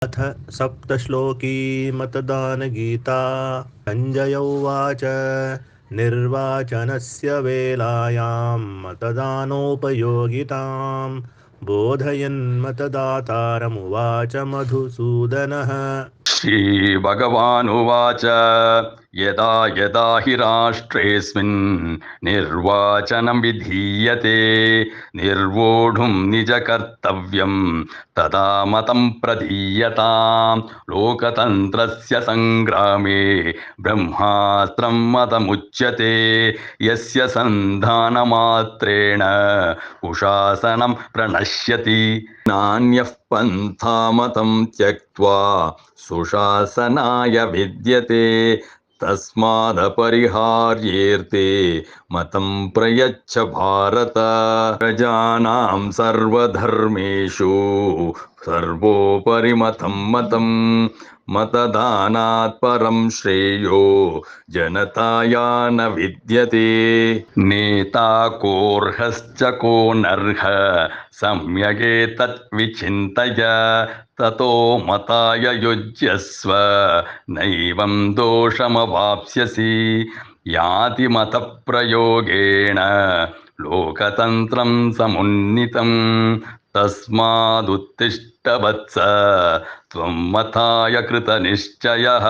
अथ सप्तश्लोकी मतदानगीता। सञ्जय उवाच निर्वाचनस्य वेलायां मतदानोपयोगितां बोधयन् मतदातारमुवाच मधुसूदनः। श्रीभगवानुवाच यदा यदा हि राष्ट्रेऽस्मिन् निर्वाचनं विधीयते निर्वोढुं निजकर्तव्यं तदा मतं प्रदीयताम् लोकतन्त्रस्य संग्रामे ब्रह्मास्त्रं मतमुच्यते यस्य सन्धानमात्रेण कुशासनं प्रणश्यति नान्यः पन्था मतं त्यक्त्वा सुशासनाय विद्यते तस्मादपरिहार्येऽर्थे मतं प्रयच्छ भारत प्रजानां सर्वधर्मेषु सर्वोपरि मतं मतदानात् परं श्रेयो जनताया न विद्यते नेता कोऽर्हश्च को नर्ह सम्यगेतत् विचिन्तय ततो मताय युज्यस्व नैवं दोषमवाप्स्यसि याति मतप्रयोगेण लोकतन्त्रं समुन्नीतं तस्मादुत्तिष्ठ वत्स त्वं मताय कृतनिश्चयः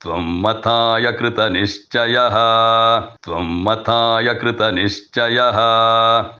त्वं मताय कृतनिश्चयः त्वं मताय कृतनिश्चयः।